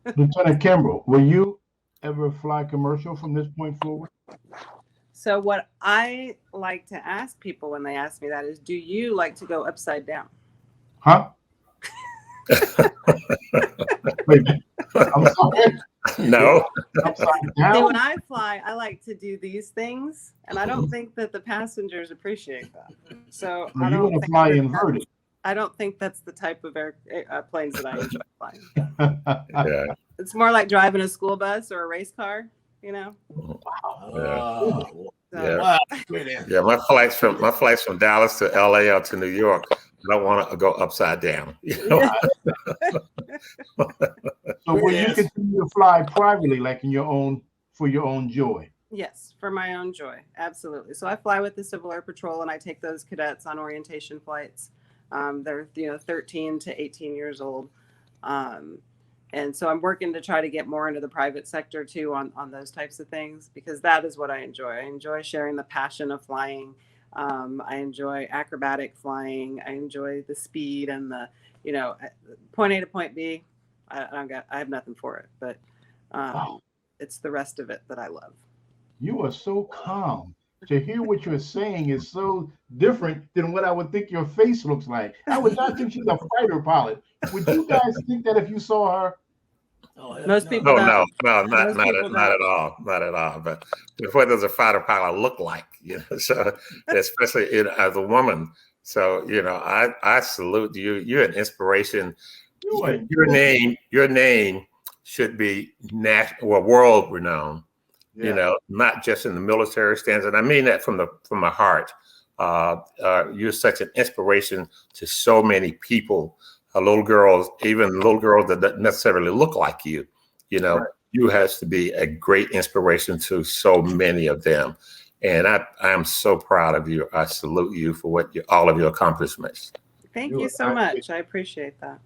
Lieutenant Kimbrell, will you ever fly commercial from this point forward? So what I like to ask people when they ask me that is, do you like to go upside down? Huh? Wait, I'm sorry. What? No. Upside See, when down? I fly, I like to do these things, and I don't think that the passengers appreciate that. So Or you want to fly inverted? I don't think that's the type of planes that I enjoy flying. Yeah. It's more like driving a school bus or a race car, you know. Yeah. So, Yeah. Great answer. Yeah. My flights from Dallas to LA or to New York, I don't want to go upside down. So will you continue to fly privately, like in your own for your own joy? Yes, for my own joy, absolutely. So I fly with the Civil Air Patrol, and I take those cadets on orientation flights. They're 13 to 18 years old, um, and so I'm working to try to get more into the private sector too on those types of things, because that is what I enjoy. I enjoy sharing the passion of flying. I enjoy acrobatic flying. I enjoy the speed and the point A to point B. I have nothing for it, but Wow. it's the rest of it that I love. You are so calm. To hear what you're saying is so different than what I would think your face looks like. I would not think she's a fighter pilot. Would you guys think that if you saw her? Oh, Most no. people Oh don't. no, no, Most people not don't. at all, not at all. But what does a fighter pilot look like? So especially as a woman. So I salute you. You're an inspiration. You are. Your name should be national, well, world renowned. Yeah. Not just in the military stands, and I mean that from my heart. You're such an inspiration to so many people, little girls, even little girls that don't necessarily look like you. Right. You has to be a great inspiration to so many of them, and I am so proud of you. I salute you for all of your accomplishments. Thank You you are so much. I appreciate that.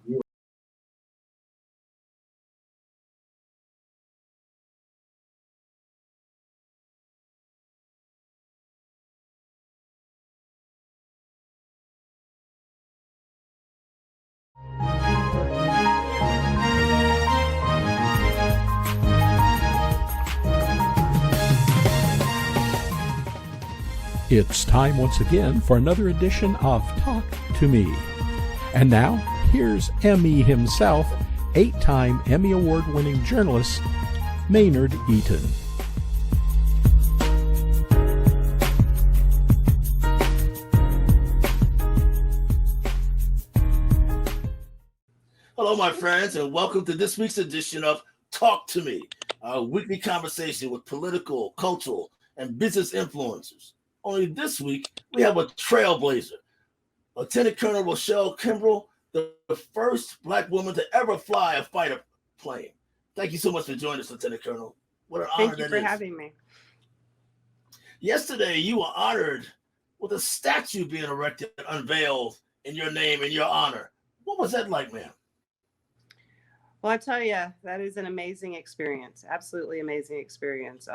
It's time once again for another edition of Talk to Me. And now, here's Emmy himself, 8-time Emmy Award-winning journalist, Maynard Eaton. Hello, my friends, and welcome to this week's edition of Talk to Me, our weekly conversation with political, cultural, and business influencers. Only this week, we have a trailblazer, Lieutenant Colonel Rochelle Kimbrell, the first Black woman to ever fly a fighter plane. Thank you so much for joining us, Lieutenant Colonel. What an honor Thank you that for is. having me. Yesterday, you were honored with a statue being erected, unveiled in your name and your honor. What was that like, ma'am? Well, I tell you, that is an amazing experience. Absolutely amazing experience.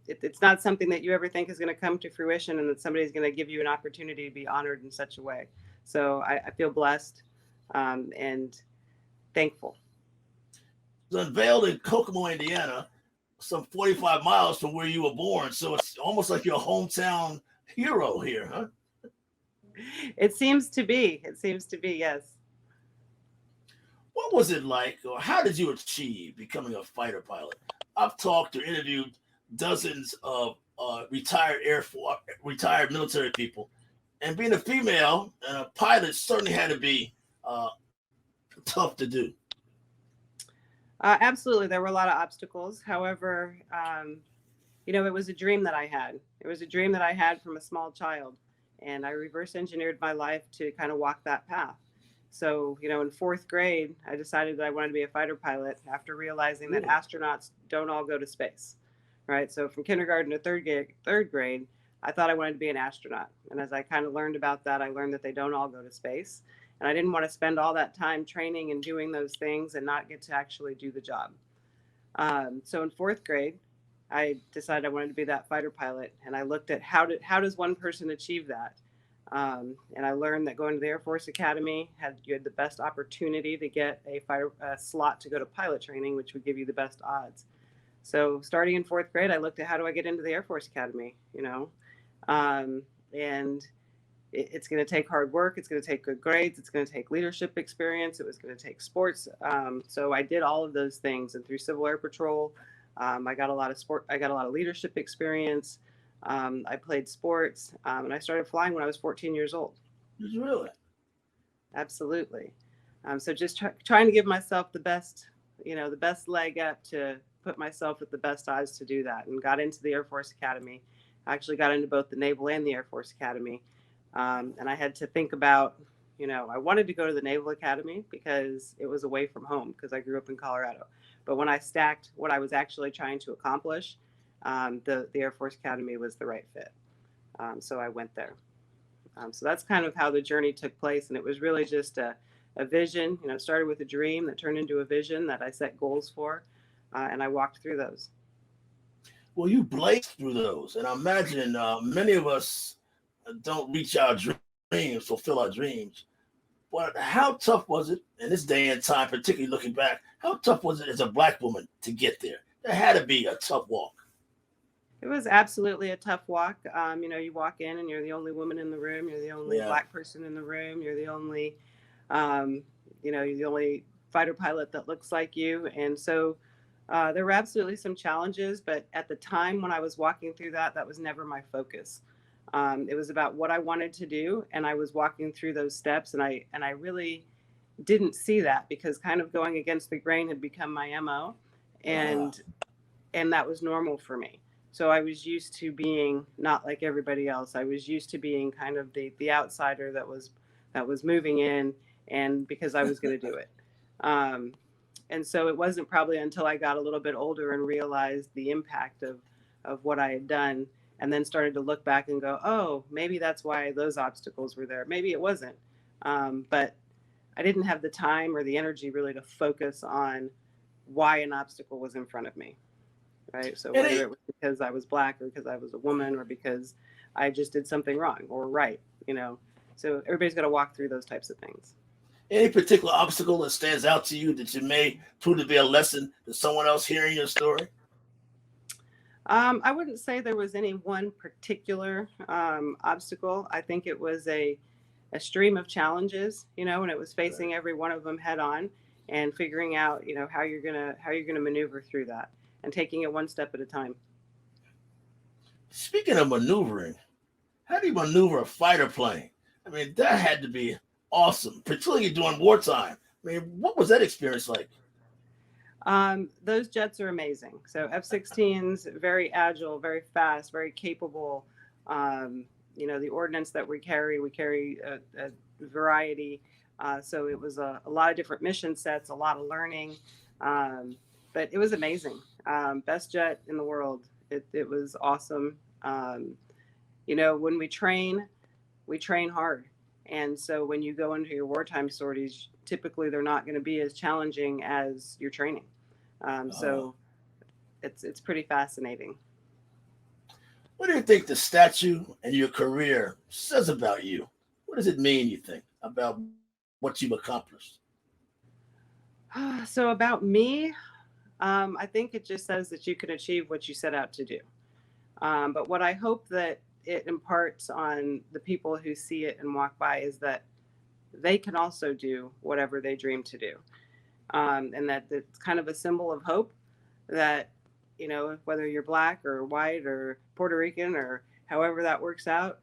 It's not something that you ever think is going to come to fruition, and that somebody's going to give you an opportunity to be honored in such a way. So I feel blessed and thankful. It was unveiled in Kokomo, Indiana, some 45 miles from where you were born. So it's almost like you're a hometown hero here, huh? It seems to be. It seems to be, yes. What was it like, or how did you achieve becoming a fighter pilot? I've talked or interviewed dozens of retired Air Force, retired military people, and being a female and a pilot certainly had to be tough to do. Absolutely. There were a lot of obstacles. However, it was a dream that I had. It was a dream that I had from a small child. And I reverse engineered my life to kind of walk that path. So, in fourth grade, I decided that I wanted to be a fighter pilot after realizing that astronauts don't all go to space, right? So from kindergarten to third grade, I thought I wanted to be an astronaut. And as I kind of learned about that, I learned that they don't all go to space. And I didn't want to spend all that time training and doing those things and not get to actually do the job. So in fourth grade, I decided I wanted to be that fighter pilot. And I looked at how does one person achieve that? And I learned that going to the Air Force Academy you had the best opportunity to get a fighter slot to go to pilot training, which would give you the best odds. So starting in 4th grade, I looked at how do I get into the Air Force Academy, and it's going to take hard work. It's going to take good grades. It's going to take leadership experience. It was going to take sports. So I did all of those things, and through Civil Air Patrol, I got a lot of leadership experience. I played sports, and I started flying when I was 14 years old. Really? Absolutely. So just trying to give myself the best leg up to put myself at the best odds to do that, and got into the Air Force Academy. I actually got into both the Naval and the Air Force Academy. And I had to think about, I wanted to go to the Naval Academy because it was away from home because I grew up in Colorado. But when I stacked what I was actually trying to accomplish, the Air Force Academy was the right fit. So I went there. So that's kind of how the journey took place. And it was really just a vision. It started with a dream that turned into a vision that I set goals for. And I walked through those. Well, you blazed through those. And I imagine many of us don't reach our dreams, fulfill our dreams. But how tough was it in this day and time, particularly looking back, how tough was it as a Black woman to get there? There had to be a tough walk. It was absolutely a tough walk. You walk in and you're the only woman in the room. You're the only Black person in the room. You're the only, you're the only fighter pilot that looks like you. And so there were absolutely some challenges, but at the time when I was walking through that was never my focus. It was about what I wanted to do, and I was walking through those steps, and I really didn't see that because kind of going against the grain had become my MO, and that was normal for me. So I was used to being not like everybody else. I was used to being kind of the outsider that was moving in, and because I was going to do it. And so it wasn't probably until I got a little bit older and realized the impact of what I had done, and then started to look back and go, oh, maybe that's why those obstacles were there. Maybe it wasn't. But I didn't have the time or the energy really to focus on why an obstacle was in front of me. Right. So whether it was because I was Black or because I was a woman or because I just did something wrong or right, so everybody's got to walk through those types of things. Any particular obstacle that stands out to you that you may prove to be a lesson to someone else hearing your story? I wouldn't say there was any one particular obstacle. I think it was a stream of challenges, and it was facing every one of them head on and figuring out, how you're gonna maneuver through that and taking it one step at a time. Speaking of maneuvering, how do you maneuver a fighter plane? I mean, that had to be awesome, particularly during wartime. I mean, what was that experience like? Those jets are amazing. So F-16s, very agile, very fast, very capable. The ordnance that we carry a variety. So it was a lot of different mission sets, a lot of learning, but it was amazing. Best jet in the world. It was awesome. When we train hard. And so when you go into your wartime sorties, typically they're not going to be as challenging as your training. So it's pretty fascinating. What do you think the statue and your career says about you? What does it mean, you think, about what you've accomplished? So about me, I think it just says that you can achieve what you set out to do. But what I hope that it imparts on the people who see it and walk by is that they can also do whatever they dream to do. And that it's kind of a symbol of hope that, whether you're Black or white or Puerto Rican or however that works out,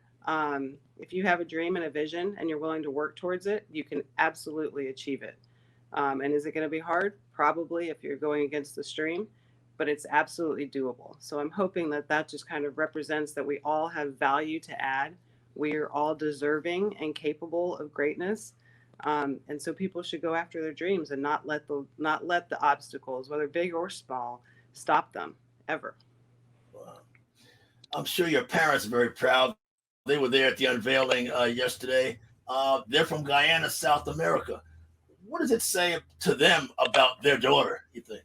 if you have a dream and a vision and you're willing to work towards it, you can absolutely achieve it. And is it going to be hard? Probably, if you're going against the stream, but it's absolutely doable. So I'm hoping that just kind of represents that we all have value to add. We are all deserving and capable of greatness. And so people should go after their dreams and not let the obstacles, whether big or small, stop them ever. Wow. I'm sure your parents are very proud. They were there at the unveiling yesterday. They're from Guyana, South America. What does it say to them about their daughter, you think?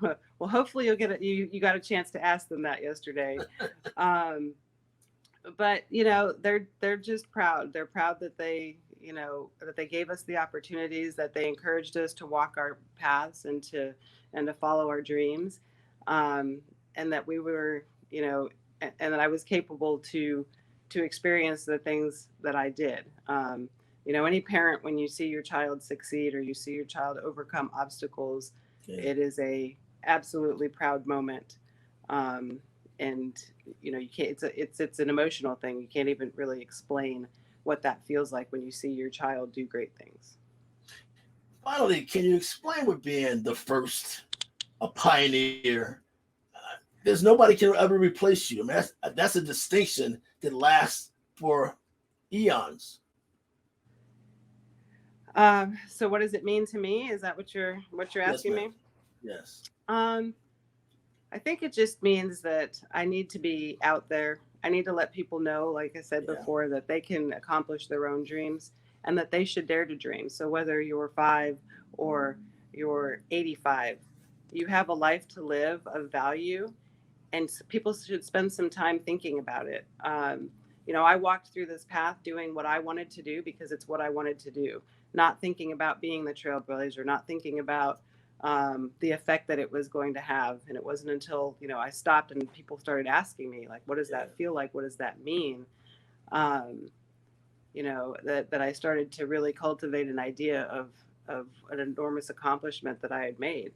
Well, hopefully you got a chance to ask them that yesterday. but you know, they're just proud. They're proud that they, you know, that they gave us the opportunities, that they encouraged us to walk our paths and to follow our dreams, um, and that we were, you know, and that I was capable to experience the things that I did. You know, any parent, when you see your child succeed or you see your child overcome obstacles, Yeah. it is a absolutely proud moment. Um, and you know, you can't. It's an emotional thing. You can't even really explain what that feels like when you see your child do great things. Finally, can you explain what being the first, a pioneer? There's nobody can ever replace you. I mean, that's a distinction that lasts for eons. So what does it mean to me? Is that what you're Yes, asking ma'am. me? Yes. I think it just means that I need to be out there. I need to let people know, like I said Yeah. before, that they can accomplish their own dreams and that they should dare to dream. So whether you're 5 or you're 85, you have a life to live of value, and people should spend some time thinking about it. You know, I walked through this path doing what I wanted to do because it's what I wanted to do, not thinking about being the trailblazer, not thinking about the effect that it was going to have. And it wasn't until, you know, I stopped and people started asking me, like, what does that feel like? What does that mean? Um, you know, that I started to really cultivate an idea of an enormous accomplishment that I had made.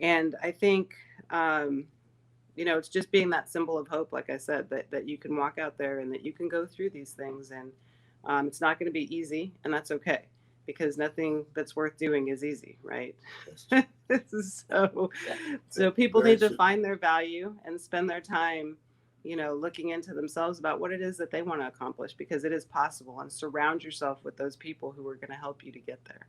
And I think, you know, it's just being that symbol of hope, like I said, that you can walk out there and that you can go through these things. And it's not going to be easy, and that's okay, because nothing that's worth doing is easy, right? So people Very need to true. find their value and spend their time, you know, looking into themselves about what it is that they want to accomplish, because it is possible, and surround yourself with those people who are going to help you to get there.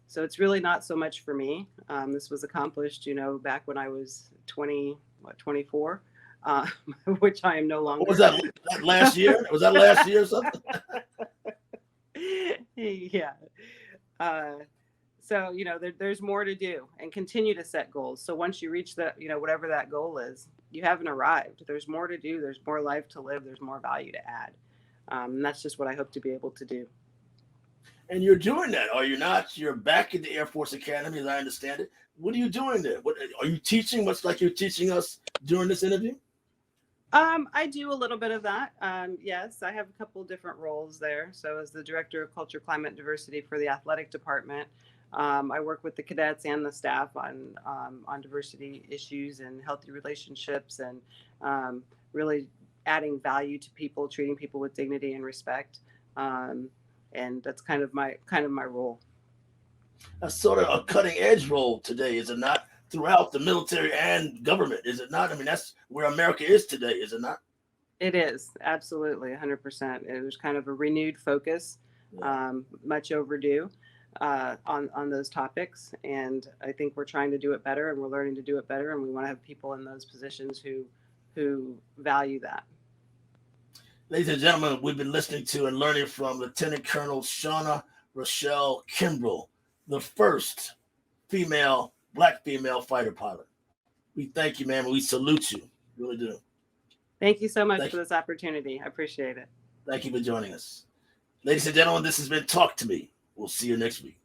So it's really not so much for me. This was accomplished, you know, back when I was 24, which I am no longer. What was that last year? Was that last year or something? Yeah. So, you know, there's more to do, and continue to set goals. So once you reach that, you know, whatever that goal is, you haven't arrived. There's more to do. There's more life to live. There's more value to add. And that's just what I hope to be able to do. And you're doing that, are you not? You're back at the Air Force Academy, as I understand it. What are you doing there? What are you teaching? Much like you're teaching us during this interview? I do a little bit of that. Yes, I have a couple different roles there. So as the director of culture, climate, and diversity for the athletic department, I work with the cadets and the staff on diversity issues and healthy relationships, and really adding value to people, treating people with dignity and respect. And that's kind of my role. That's sort of a cutting edge role today, is it not? Throughout the military and government, is it not? I mean, that's where America is today, is it not? It is, absolutely, 100%. It was kind of a renewed focus, much overdue, on those topics. And I think we're trying to do it better, and we're learning to do it better. And we want to have people in those positions who value that. Ladies and gentlemen, we've been listening to and learning from Lieutenant Colonel Shauna Rochelle Kimbrell, the first Black female fighter pilot. We thank you, ma'am. We salute you. Really do. Thank you so much for this opportunity. I appreciate it. Thank you for joining us. Ladies and gentlemen, this has been Talk to Me. We'll see you next week.